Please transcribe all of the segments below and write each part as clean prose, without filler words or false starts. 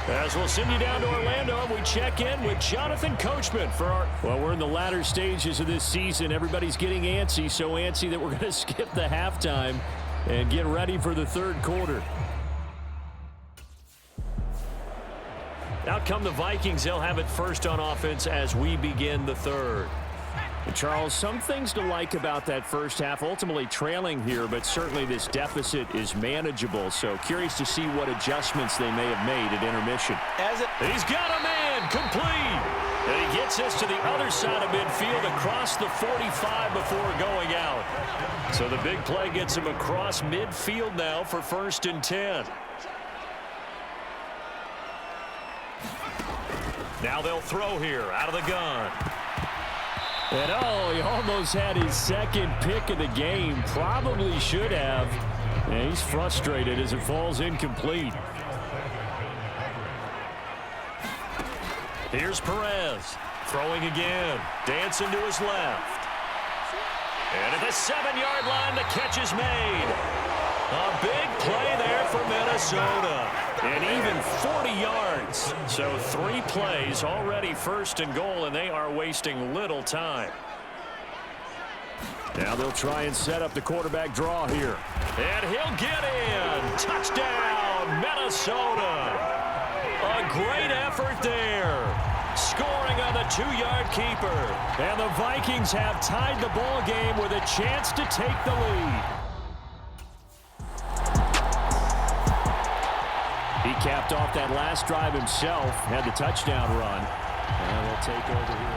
As we'll send you down to Orlando, we check in with Jonathan Coachman for our... Well, we're in the latter stages of this season. Everybody's getting antsy, so antsy that we're going to skip the halftime and get ready for the third quarter. Out come the Vikings. They'll have it first on offense as we begin the third. And Charles, some things to like about that first half. Ultimately trailing here, but certainly this deficit is manageable. So curious to see what adjustments they may have made at intermission. He's got a man complete. And he gets us to the other side of midfield across the 45 before going out. So the big play gets him across midfield now for 1st and 10. Now they'll throw here out of the gun. And oh, he almost had his second pick of the game. Probably should have. And he's frustrated as it falls incomplete. Here's Perez. Throwing again. Dancing to his left. And at the 7-yard line, the catch is made. A big play there for Minnesota. And even 40 yards. So 3 plays already 1st and goal, and they are wasting little time. Now they'll try and set up the quarterback draw here. And he'll get in. Touchdown, Minnesota. A great effort there. Scoring on the 2-yard keeper. And the Vikings have tied the ball game with a chance to take the lead. He capped off that last drive himself, had the touchdown run. And we'll take over here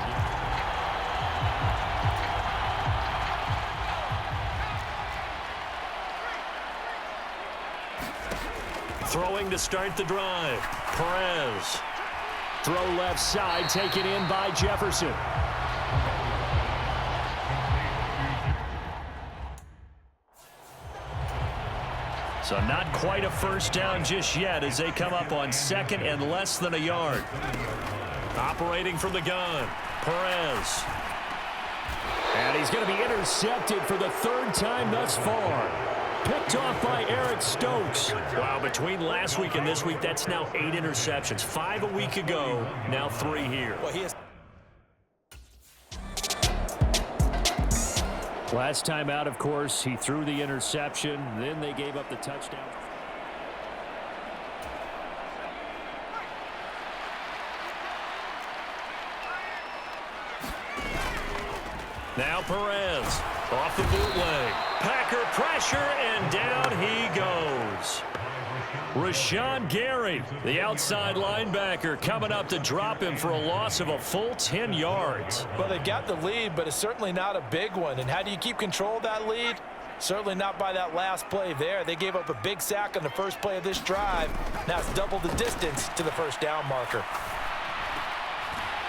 again. Throwing to start the drive. Perez. Throw left side, taken in by Jefferson. So not quite a first down just yet as they come up on 2nd and less than a yard. Operating from the gun, Perez. And he's going to be intercepted for the 3rd time thus far. Picked off by Eric Stokes. Wow, between last week and this week, that's now 8 interceptions. 5 a week ago, now 3 here. Last time out, of course, he threw the interception. Then they gave up the touchdown. Now Perez off the bootleg. Packer pressure, and down he goes. Rashawn Gary, the outside linebacker, coming up to drop him for a loss of a full 10 yards. Well, they got the lead, but it's certainly not a big one. And how do you keep control of that lead? Certainly not by that last play there. They gave up a big sack on the first play of this drive. Now it's double the distance to the first down marker.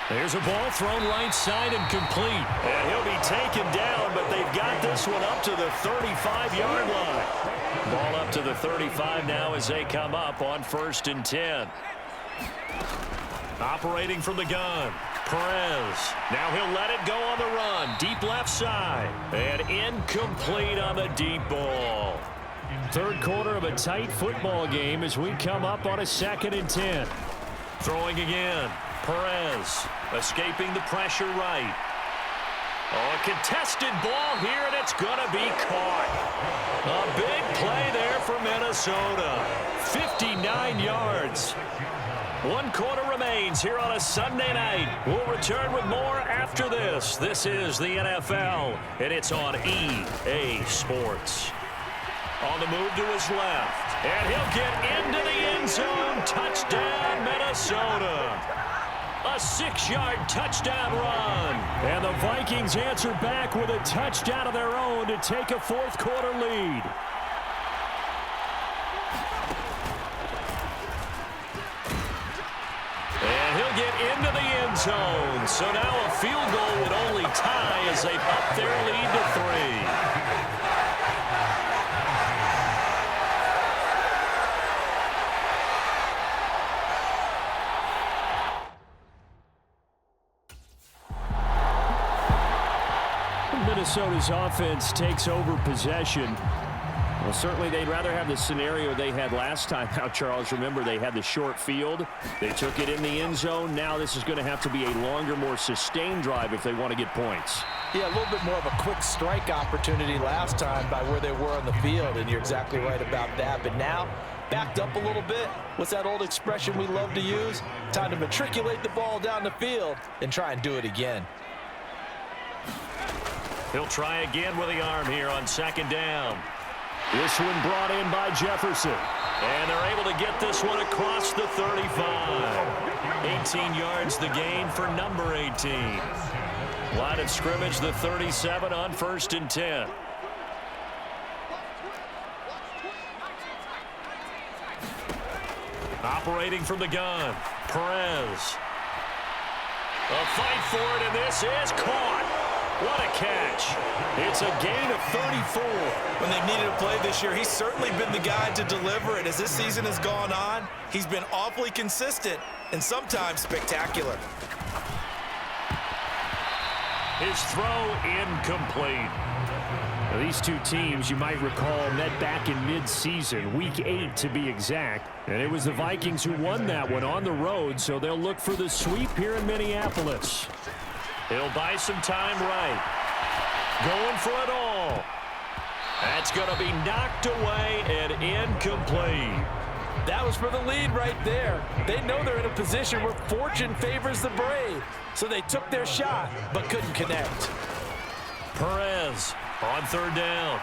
There's a ball thrown right side and complete. And he'll be taken down, but they've got this one up to the 35-yard line. Ball up to the 35 now as they come up on 1st and 10. Operating from the gun, Perez. Now he'll let it go on the run. Deep left side. And incomplete on the deep ball. Third quarter of a tight football game as we come up on a 2nd and 10. Throwing again. Perez escaping the pressure right. Oh, a contested ball here, and it's going to be caught. A big play there for Minnesota. 59 yards. 1 quarter remains here on a Sunday night. We'll return with more after this. This is the NFL, and it's on EA Sports. On the move to his left, and he'll get into the end zone. Touchdown, Minnesota. A 6-yard touchdown run. And the Vikings answer back with a touchdown of their own to take a 4th quarter lead. And he'll get into the end zone. So now a field goal would only tie as they up their lead to 3. Minnesota's offense takes over possession. Well, certainly they'd rather have the scenario they had last time out, Charles. Remember, they had the short field. They took it in the end zone. Now this is going to have to be a longer, more sustained drive if they want to get points. Yeah, a little bit more of a quick strike opportunity last time by where they were on the field, and you're exactly right about that. But now, backed up a little bit. What's that old expression we love to use? Time to matriculate the ball down the field and try and do it again. He'll try again with the arm here on second down. This one brought in by Jefferson. And they're able to get this one across the 35. 18 yards the gain for number 18. Line of scrimmage, the 37 on 1st and 10. Operating from the gun, Perez. A fight for it, and this is caught. What a catch. It's a gain of 34. When they've needed a play this year, he's certainly been the guy to deliver it. As this season has gone on, he's been awfully consistent and sometimes spectacular. His throw incomplete. Now, these two teams, you might recall, met back in mid-season, week 8 to be exact. And it was the Vikings who won that one on the road, so they'll look for the sweep here in Minneapolis. He'll buy some time right. Going for it all. That's going to be knocked away and incomplete. That was for the lead right there. They know they're in a position where fortune favors the brave. So they took their shot, but couldn't connect. Perez on 3rd down.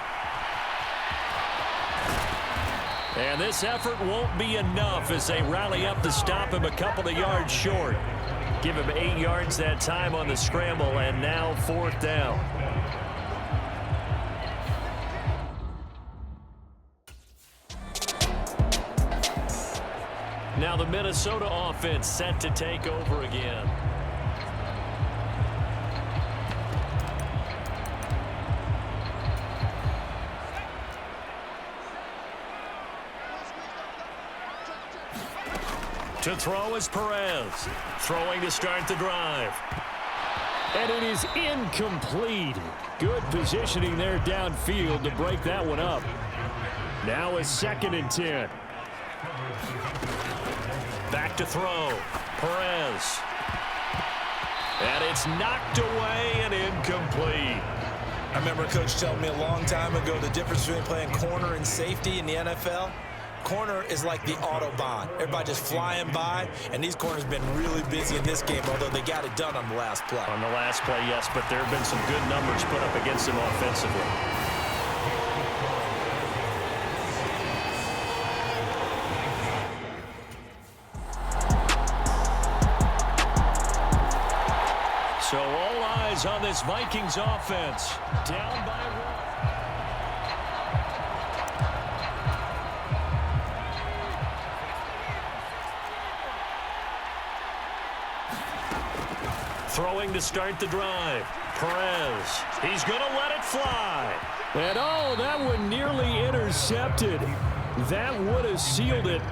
And this effort won't be enough as they rally up to stop him a couple of yards short. Give him 8 yards that time on the scramble, and now 4th down. Now the Minnesota offense set to take over again. To throw is Perez. Throwing to start the drive. And it is incomplete. Good positioning there downfield to break that one up. Now a 2nd and 10. Back to throw. Perez. And it's knocked away and incomplete. I remember a coach telling me a long time ago the difference between playing corner and safety in the NFL. Corner is like the Autobahn. Everybody just flying by, and these corners have been really busy in this game, although they got it done on the last play. On the last play, yes, but there have been some good numbers put up against them offensively. So all eyes on this Vikings offense. Down by 1. Throwing to start the drive. Perez. He's going to let it fly. And oh, that one nearly intercepted. That would have sealed it.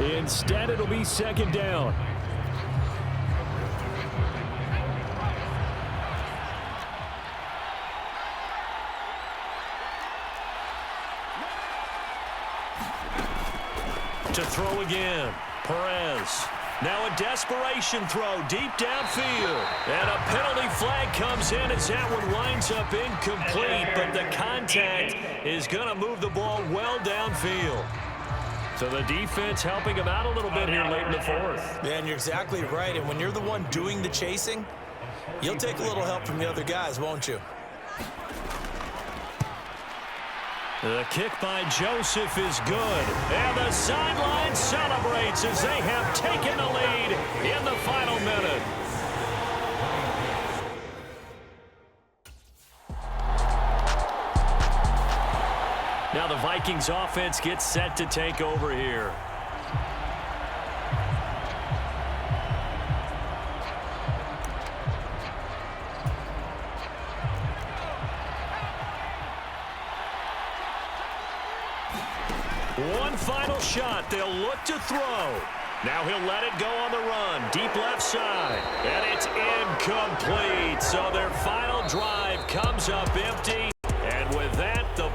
Instead, it'll be 2nd down. To throw again. Perez. Now a desperation throw deep downfield. And a penalty flag comes in as that one winds up incomplete. But the contact is going to move the ball well downfield. So the defense helping him out a little bit here late in the 4th. Yeah, and you're exactly right. And when you're the one doing the chasing, you'll take a little help from the other guys, won't you? The kick by Joseph is good. And the sideline celebrates as they have taken the lead in the final minute. Now the Vikings offense gets set to take over here. One final shot. They'll look to throw. Now he'll let it go on the run. Deep left side. And it's incomplete. So their final drive comes up empty. And with that, the